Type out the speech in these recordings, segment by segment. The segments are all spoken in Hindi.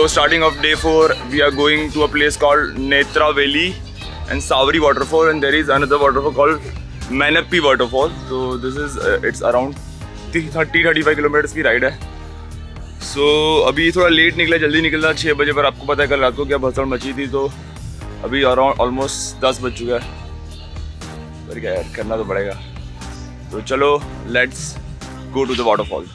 starting of day 4, we are going to a place called Netra Valley and Savri waterfall, and there is another waterfall called Manappi waterfall. So this is it's around 30-35 kilometers की राइड है. So अभी थोड़ा लेट निकला, जल्दी निकलना 6 बजे, पर आपको पता है कल रात को क्या भसड़ मची थी, तो अभी अराउंड ऑलमोस्ट 10 बज चुका है. पर क्या यार, करना तो पड़ेगा. तो चलो, let's go to the waterfall.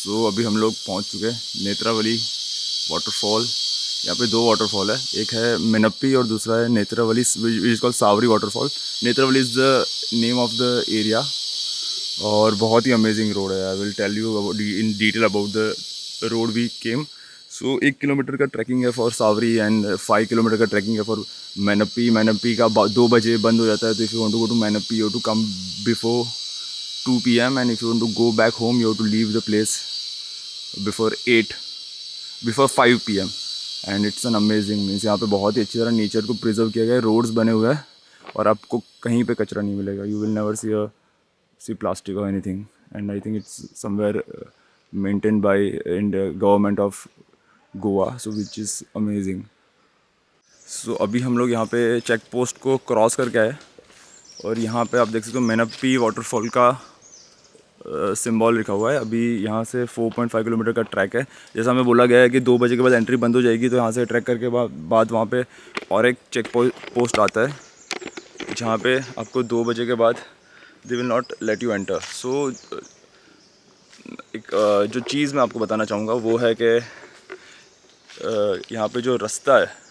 तो अभी हम लोग पहुंच चुके हैं नेत्रावली वाटरफॉल. यहाँ पे 2 वाटरफॉल है, एक है मेनप्पी और दूसरा है Netravali, which is called Savari waterfall. Netravali is the name of the area और बहुत ही अमेजिंग रोड है. I will tell you in detail about the road we came. So 1 kilometre का ट्रैकिंग है फॉर सावरी एंड 5 किलोमीटर का ट्रैकिंग है फॉर मेनप्पी. मेनप्पी का 2 बजे बंद हो जाता है, तो if you want to go to Mainapi you have to come before 2 PM, and if you want to go back home you have to leave the place before 5 PM. and it's an amazing means यहाँ पे बहुत ही अच्छी तरह नेचर को प्रिजर्व किया गया है. रोड्स बने हुए हैं और आपको कहीं पे कचरा नहीं मिलेगा. You will never see plastic और anything, and I think it's somewhere maintained by in the government of Goa, so which is amazing. So अभी हम लोग यहाँ पे चेक पोस्ट को क्रॉस करके आए और यहाँ पे आप देख सकते हो मेनप्पी वाटरफॉल का सिंबल लिखा हुआ है. अभी यहाँ से 4.5 किलोमीटर का ट्रैक है. जैसा हमें बोला गया है कि 2 बजे के बाद एंट्री बंद हो जाएगी, तो यहाँ से ट्रैक करके बाद वहाँ पे और एक चेक पोस्ट आता है जहाँ पे आपको 2 बजे के बाद they will not let you enter. So एक जो चीज़ मैं आपको बताना चाहूँगा वो है कि यहाँ पे जो रास्ता है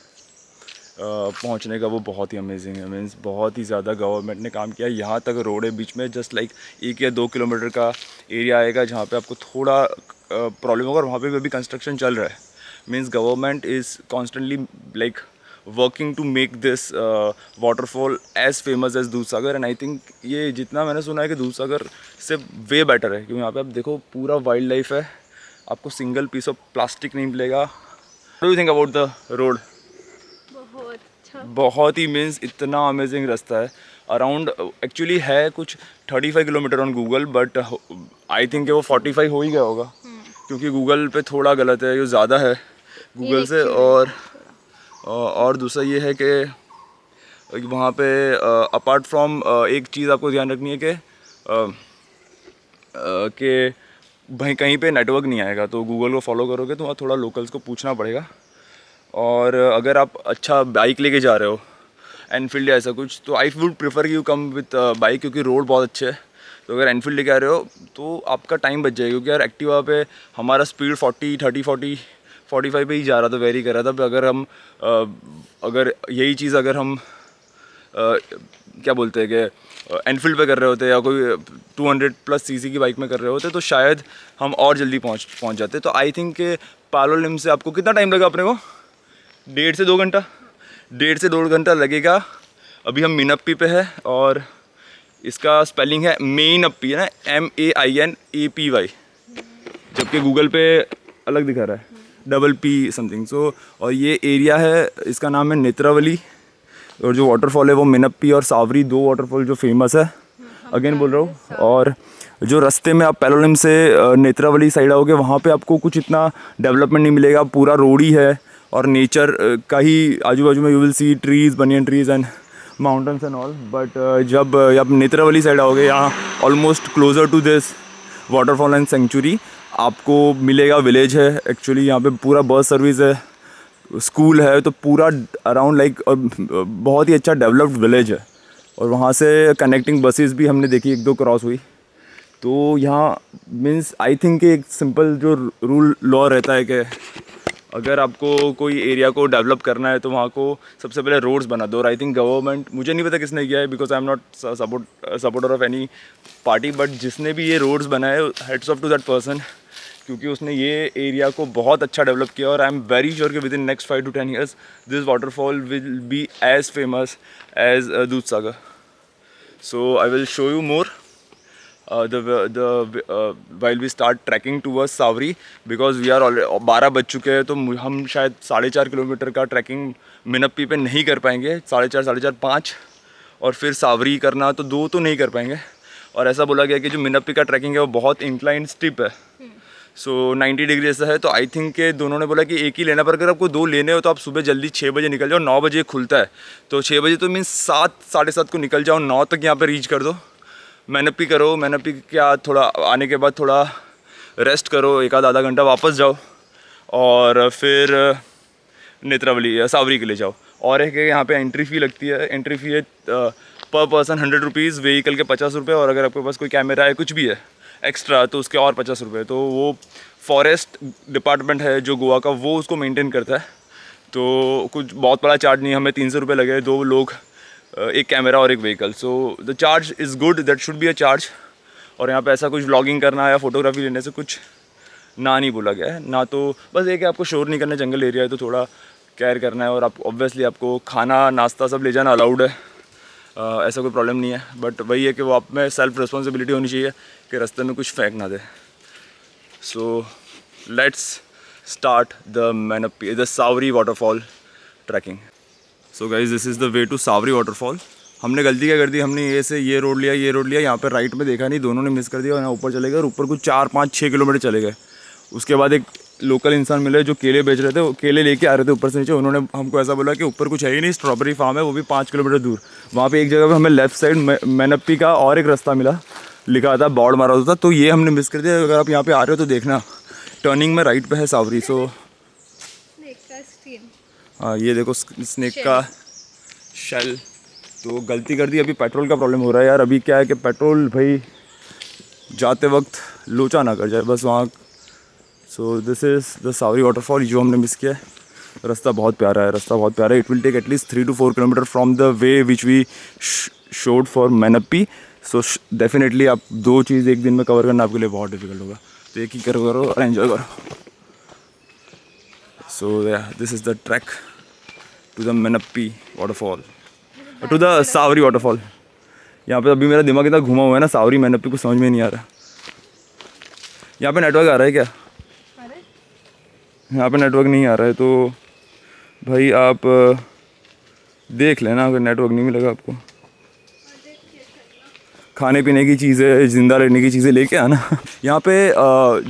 पहुंचने का वो बहुत ही अमेजिंग है. मीन्स बहुत ही ज़्यादा गवर्नमेंट ने काम किया. यहाँ तक रोड है, बीच में जस्ट लाइक 1 या 2 किलोमीटर का एरिया आएगा जहाँ पे आपको थोड़ा प्रॉब्लम होगा, और वहाँ पे भी कंस्ट्रक्शन चल रहा है. Means government is constantly like working to make this waterfall as famous as Dudhsagar. And I think ये जितना मैंने सुना है कि दूधसागर से वे बेटर है, क्योंकि यहाँ पर आप देखो पूरा वाइल्ड लाइफ है, आपको सिंगल पीस ऑफ प्लास्टिक नहीं मिलेगा. What do you think about the road? बहुत ही मीन्स इतना अमेजिंग रास्ता है. अराउंड एक्चुअली है कुछ 35 kilometre on Google, but I think वो 45 हो ही गया होगा, क्योंकि गूगल पे थोड़ा गलत है, ये ज़्यादा है गूगल से. और दूसरा ये है कि वहाँ पे अपार्ट फ्रॉम एक चीज़ आपको ध्यान रखनी है कि भाई कहीं पे नेटवर्क नहीं आएगा, तो गूगल को फॉलो करोगे तो वहाँ थोड़ा लोकल्स को पूछना पड़ेगा. और अगर आप अच्छा बाइक लेके जा रहे हो, एनफील्ड या ऐसा कुछ, तो I would prefer you come with bike, क्योंकि रोड बहुत अच्छे है. तो अगर एनफील्ड लेके आ रहे हो तो आपका टाइम बच जाएगा, क्योंकि यार एक्टिवा पे हमारा स्पीड 45 पे ही जा रहा था, वेरी कर रहा था. अगर हम अगर यही चीज़ अगर हम क्या बोलते हैं कि एनफील्ड पे कर रहे होते या कोई 200+ cc की बाइक में कर रहे होते, तो शायद हम और जल्दी पहुँच जाते. तो आई थिंक कि पालोलिम से आपको कितना टाइम लगा अपने को? 1.5 से 2 घंटा लगेगा. अभी हम मेनप्पी पे है और इसका स्पेलिंग है मेनप्पी, है ना, MAINAPY, जबकि गूगल पे अलग दिखा रहा है PP समथिंग. सो और ये एरिया है, इसका नाम है नेत्रावली, और जो वाटरफॉल है वो मेनप्पी और सावरी 2 वाटरफॉल जो फेमस है, अगेन बोल रहा हूँ. और जो रास्ते में आप पैलोलिम से नेत्रावली साइड आओगे वहाँ पे आपको कुछ इतना डेवलपमेंट नहीं मिलेगा, पूरा रोड ही है और नेचर का ही आजू बाजू में you will see trees, banyan trees and mountains and all. But जब आप नेत्रावली साइड आओगे, यहाँ almost closer to this waterfall and sanctuary आपको मिलेगा विलेज है. एक्चुअली यहाँ पे पूरा बस सर्विस है, स्कूल है, तो पूरा अराउंड लाइक बहुत ही अच्छा डेवलप्ड विलेज है. और वहाँ से कनेक्टिंग बसेस भी हमने देखी, 1-2 क्रॉस हुई. तो यहाँ मीन्स आई थिंक एक सिंपल जो रूल लॉ रहता है कि अगर आपको कोई एरिया को डेवलप करना है तो वहाँ को सबसे पहले रोड्स बना दो. और आई थिंक गवर्नमेंट, मुझे नहीं पता किसने किया है, because I am not supporter of any party, but जिसने भी ये रोड्स बनाए, hats off to that person, क्योंकि उसने ये एरिया को बहुत अच्छा डेवलप किया और आई एम वेरी श्योर कि within next 5 to 10 years this waterfall will be as famous as Dudh Sagar. So I will show you more while we start trekking towards Sawari, because we are already 12 बज चुके हैं, तो हम शायद 4.5 किलोमीटर का ट्रैकिंग मिनप्पी पे नहीं कर पाएंगे. 4.5, 5 और फिर सावरी करना तो 2 तो नहीं कर पाएंगे. और ऐसा बोला गया कि जो मिनप्पी का ट्रैकिंग है वो बहुत इंक्लाइन स्टिप है, सो 90 डिग्री ऐसा है. तो आई थिंक के दोनों ने बोला कि एक ही लेना, पर अगर आपको 2 लेने हो तो आप सुबह जल्दी 6 बजे निकल जाओ. 9 बजे खुलता है, तो 6 बजे तो मीन्स 7, 7:30 को निकल जाओ, 9 तक यहाँ पर रीच कर दो. मैनप्पी करो, मैनप्पी क्या थोड़ा आने के बाद थोड़ा रेस्ट करो, 1-आधा घंटा वापस जाओ और फिर नेत्रावली या सावरी के लिए जाओ. और एक है यहाँ पे एंट्री फ़ी लगती है. एंट्री फ़ी है पर पर्सन 100 रुपीज़, व्हीकल के 50 रुपये, और अगर आपके पास कोई कैमरा है कुछ भी है एक्स्ट्रा तो उसके और 50 रुपये. तो वो फॉरेस्ट डिपार्टमेंट है जो गोवा का, वो उसको मेंटेन करता है. तो कुछ बहुत बड़ा चार्ज नहीं, हमें 300 रुपये लगे, 2 लोग, एक कैमरा और एक vehicle. So the charge is good, that should be a charge. और यहाँ पे ऐसा कुछ व्लॉगिंग करना या फोटोग्राफी लेने से कुछ ना नहीं बोला गया है ना. तो बस एक है आपको शोर नहीं करना, जंगल एरिया है तो थोड़ा केयर करना है. और आप ऑब्वियसली आपको खाना नाश्ता सब ले जाना अलाउड है, ऐसा कोई प्रॉब्लम नहीं है. बट वही है कि वो आप में सेल्फ रिस्पॉन्सिबिलिटी होनी चाहिए कि रास्ते में कुछ फेंक ना दे. So let's start the Mainapi, the Sawari waterfall trekking. So guys this is the way to Savari waterfall. हमने गलती क्या कर दी, हमने ये रोड लिया, यहाँ पे राइट में देखा नहीं, दोनों ने मिस कर दिया और यहाँ ऊपर चले गए. और ऊपर कुछ 4, 5, 6 किलोमीटर चले गए. उसके बाद एक लोकल इंसान मिले जो केले बेच रहे थे, वो केले लेके आ रहे थे ऊपर से नीचे. उन्होंने हमको ऐसा बोला कि ऊपर कुछ है ही नहीं, स्ट्रॉबेरी फार्म है, वो भी 5 किलोमीटर दूर. वहाँ पे एक जगह पे हमें लेफ्ट साइड मैनप्पी का और एक रास्ता मिला, लिखा था, बोर्ड मारा होता था, तो ये हमने मिस कर दिया. अगर आप यहाँ पे आ रहे हो तो देखना, टर्निंग में राइट पे है सावरी. सो हाँ, ये देखो स्नेक का शेल. तो गलती कर दी, अभी पेट्रोल का प्रॉब्लम हो रहा है यार. अभी क्या है कि पेट्रोल भाई जाते वक्त लोचा ना कर जाए बस वहाँ. So this is the Sawari waterfall जो हमने मिस किया है. रास्ता बहुत प्यारा है, it will take at least 3 to 4 kilometre from the way which we showed for Mainapi. So definitely आप 2 चीज़ एक दिन में कवर करना आपके लिए बहुत डिफिकल्ट होगा. तो एक ही करो और एंजॉय करो. So this is the track to the Mainapi waterfall, to the Sawari waterfall. यहाँ पे अभी मेरा दिमाग इतना घुमा हुआ है ना, सावरी मैनप्पी को समझ में नहीं आ रहा. यहाँ पे नेटवर्क आ रहा है क्या? यहाँ पे नेटवर्क नहीं आ रहा है, तो भाई आप देख लेना, अगर नेटवर्क नहीं मिलेगा आपको. खाने पीने की चीज़ें, ज़िंदा रहने की चीज़ें लेके आना. यहाँ पे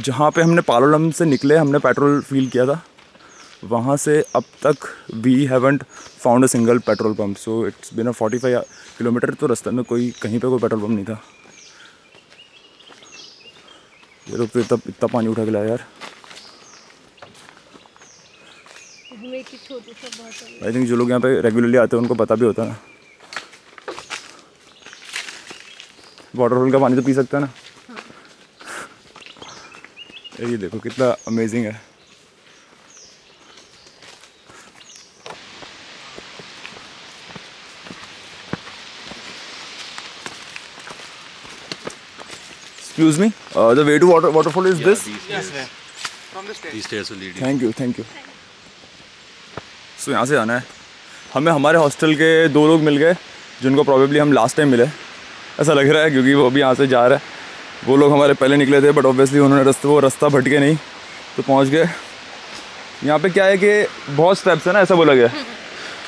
जहाँ पे हमने पालोलम से निकले, हमने पेट्रोल फील किया था, वहाँ से अब तक we haven't found a single petrol pump. So it's been 45 kilometre. तो रास्ते में कहीं पे कोई पेट्रोल पम्प नहीं था. ये लोग तो इतना पानी उठा के लाया यार. आई थिंक जो लोग यहाँ पे रेगुलरली आते हैं उनको पता भी होता है ना, वाटरफॉल का पानी तो पी सकता है ना. ये देखो कितना अमेजिंग है. Excuse me, the way to waterfall is this? Yes, sir. From the stairs. These stairs will lead you. Thank you. So यहाँ से आना है. हमें हमारे हॉस्टल के 2 लोग मिल गए जिनको प्रॉबेबली हम लास्ट टाइम मिले, ऐसा लग रहा है, क्योंकि वो अभी यहाँ से जा रहा है. वो लोग हमारे पहले निकले थे, बट ऑब्वियसली उन्होंने रास्ता भटके नहीं तो पहुँच गए. यहाँ पे क्या है कि बहुत स्टेप्स है ना, ऐसा बोला गया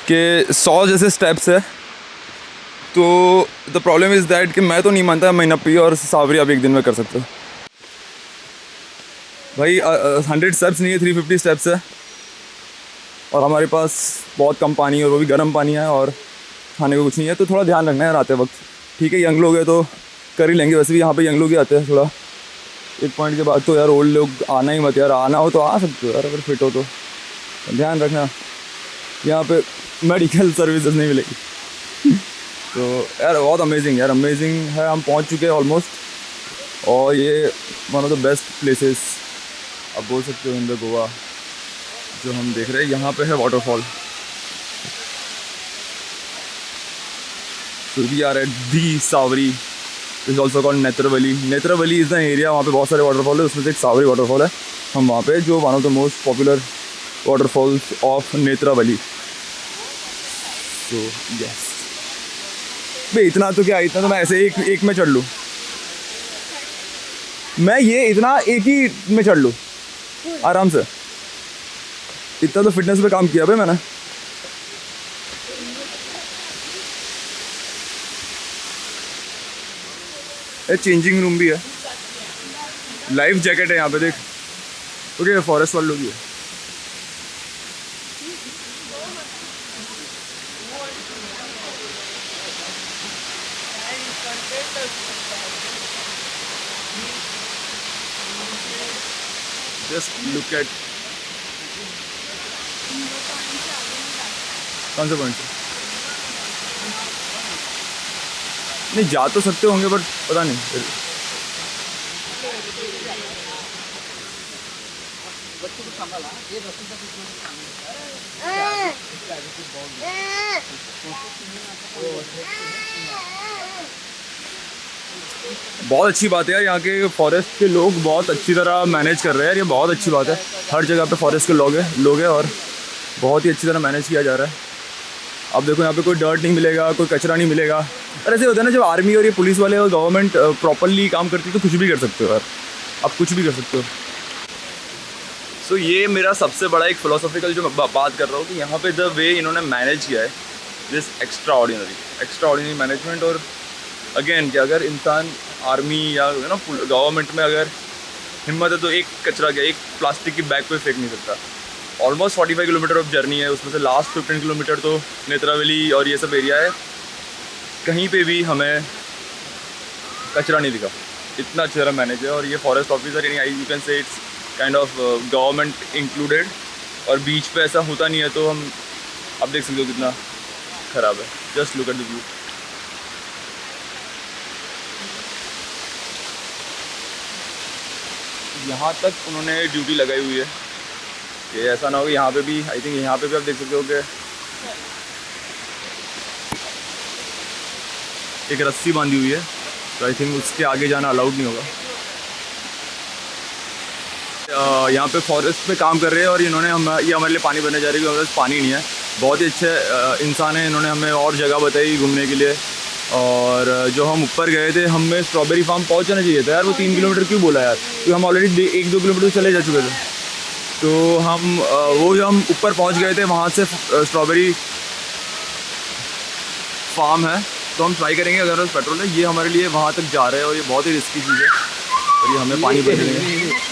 कि 100 जैसे स्टेप्स है. तो द प्रॉब्लम इज़ दैट कि मैं तो नहीं मानता मैनप्पी और सावरी आप एक दिन में कर सकते हो भाई. 100 स्टेप्स नहीं है, 350 स्टेप्स है. और हमारे पास बहुत कम पानी है, और वो भी गर्म पानी है, और खाने को कुछ नहीं है. तो थोड़ा ध्यान रखना है आते वक्त. ठीक है, यंग लोग है तो कर ही लेंगे. वैसे भी यहाँ पे यंग लोग ही आते हैं. थोड़ा एक पॉइंट के बाद तो यार ओल्ड लोग आना ही मत यार. आना हो तो आ सकते हो यार, अगर फिट हो तो. ध्यान रखना, यहाँ पे मेडिकल सर्विसेज नहीं मिलेगी. तो यार बहुत अमेजिंग है. हम पहुँच चुके हैं ऑलमोस्ट. और ये one of the best places आप बोल सकते हो इन द गोवा जो हम देख रहे हैं. यहाँ पे है waterfall. So we are at the Savri is also called Netravali. Netravali is the area, वहाँ पे बहुत सारे वाटरफॉल है, उसमें से एक सावरी वाटरफॉल है. हम वहाँ पे जो one of the most popular waterfalls of Netravali. So yes भाई, इतना तो क्या, इतना तो मैं ऐसे एक में चढ़ लूँ. मैं ये इतना एक ही में चढ़ लूँ आराम से. इतना तो फिटनेस पे काम किया भाई मैंने. ये चेंजिंग रूम भी है, लाइफ जैकेट है यहाँ पे देख. ओके, फॉरेस्ट वाले लोग ही है. Just look at. कौन सा पॉइंट से? नहीं, जा तो सकते होंगे बट पता नहीं. बहुत अच्छी बात है यार, यहाँ के फॉरेस्ट के लोग बहुत अच्छी तरह मैनेज कर रहे हैं यार. ये बहुत अच्छी बात है. हर जगह पे फॉरेस्ट के लोग हैं और बहुत ही अच्छी तरह मैनेज किया जा रहा है. अब देखो, यहाँ पे कोई डर्ट नहीं मिलेगा, कोई कचरा नहीं मिलेगा. और ऐसे होता है ना, जब आर्मी और ये पुलिस वाले और गवर्नमेंट प्रॉपरली काम करती है तो कुछ भी कर सकते हो यार. आप कुछ भी कर सकते हो. सो ये मेरा सबसे बड़ा एक फिलोसॉफिकल जो मैं बात कर रहा हूँ कि यहाँ पे द वे इन्होंने मैनेज किया है, दिस एक्स्ट्रा ऑर्डिनरी मैनेजमेंट. और अगेन कि अगर इंसान आर्मी या ना गवर्नमेंट में अगर हिम्मत है तो एक कचरा क्या, एक प्लास्टिक की बैग कोई फेंक नहीं सकता. ऑलमोस्ट 45 किलोमीटर ऑफ जर्नी है, उसमें से लास्ट 15 किलोमीटर तो नेत्रावली और ये सब एरिया है. कहीं पे भी हमें कचरा नहीं दिखा. इतना अच्छी तरह मैनेज है. और ये फॉरेस्ट ऑफिसर यानी you can say it's kind of government included. और बीच पे ऐसा होता नहीं है तो हम, आप देख सकते हो कितना ख़राब है. Just look at the view. यहाँ तक उन्होंने ड्यूटी लगाई हुई है कि ऐसा ना हो कि यहाँ पे भी, आई थिंक यहाँ पे भी आप देख सकते हो कि एक रस्सी बांधी हुई है. तो आई थिंक उसके आगे जाना अलाउड नहीं होगा. यहाँ पे फॉरेस्ट पे काम कर रहे हैं और इन्होंने ये हमारे लिए पानी भरने जा रही है. हमारे पास पानी नहीं है. बहुत ही अच्छे इंसान हैं, इन्होंने हमें और जगह बताई घूमने के लिए. और जो हम ऊपर गए थे, हमें स्ट्रॉबेरी फार्म पहुँचना चाहिए था यार. वो 3 किलोमीटर क्यों बोला यार? क्योंकि हम ऑलरेडी 1-2 किलोमीटर चले जा चुके थे. तो हम वो जो हम ऊपर पहुँच गए थे, वहाँ से स्ट्रॉबेरी फार्म है. तो हम ट्राई करेंगे अगर उस पेट्रोल है. ये हमारे लिए वहाँ तक जा रहे हैं और ये बहुत ही रिस्की चीज़ है. और ये हमें पानी भर देंगे.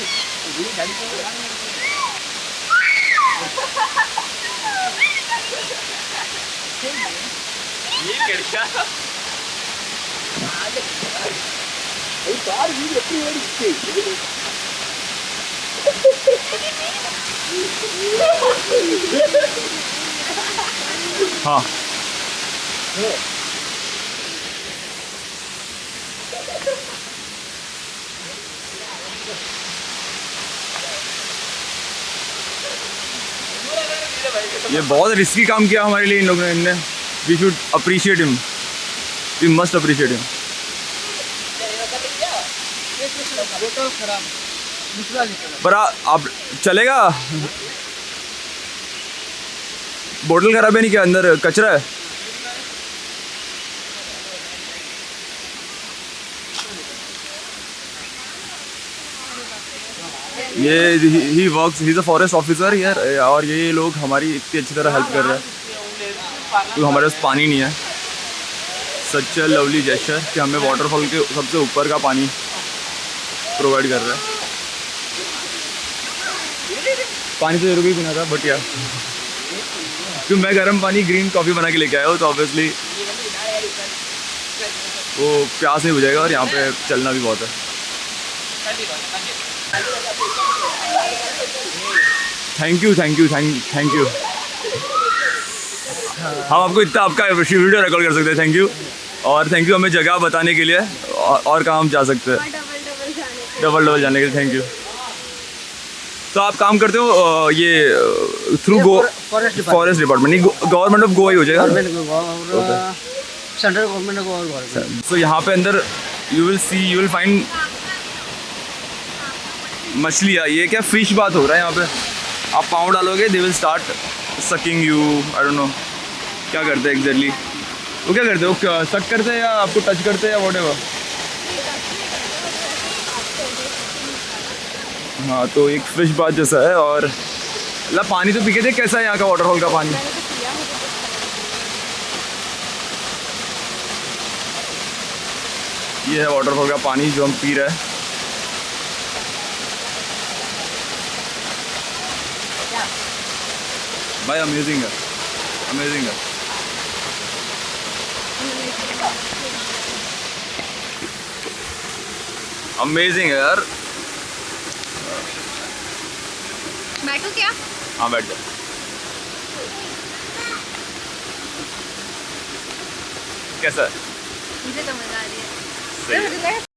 हाँ, ये बहुत रिस्की काम किया हमारे लिए इन लोगों ने. इनने, we should appreciate him, we must appreciate him. पर आप चलेगा? बोतल खराब है नहीं क्या? अंदर कचरा है. ये he works, he is a forest officer यार. और ये लोग हमारी इतनी अच्छी तरह हेल्प कर रहे हैं. तो हमारे पास पानी नहीं है. सच अ लवली जेस्चर कि हमें वाटरफॉल के सबसे ऊपर का पानी प्रोवाइड कर रहा है. पानी तो जरूर ही पीना था बट यार, क्योंकि मैं गर्म पानी ग्रीन कॉफ़ी बना के लेके आया हूँ तो ऑब्वियसली वो प्यास नहीं बुझाएगा. और यहाँ पे चलना भी बहुत है. Thank you. हम आपको इतना आपका वीडियो रिकॉर्ड कर सकते हैं. Thank you. और थैंक यू हमें जगह बताने के लिए. और कहाँ हम जा सकते हैं डबल जाने के लिए. Thank you. तो आप काम करते हो ये थ्रू फॉरेस्ट डिपार्टमेंट, नहीं गवर्नमेंट ऑफ गोवा ही हो जाएगा? सेंट्रल गवर्नमेंट को. तो यहाँ पे अंदर यू विल फाइंड मछलियाँ। ये क्या फिश बात हो रहा है यहाँ पे। आप पाँव डालोगे they will start sucking you, I don't know क्या करते हैं एग्जैक्टली। वो क्या करते हैं, वो सक करते हैं या आपको टच करते हैं या वॉट एवर। हाँ तो एक फिश बात जैसा है। और मतलब पानी तो पी के देख कैसा है यहाँ का वाटरफॉल का पानी। ये है वाटरफॉल का पानी जो हम पी रहे हैं। भाई अमेजिंग है, अमेजिंग है। अमेजिंग है यार। बैठो क्या? हाँ बैठ जाओ। कैसा है? मुझे तो मजा आ रही है। सही है।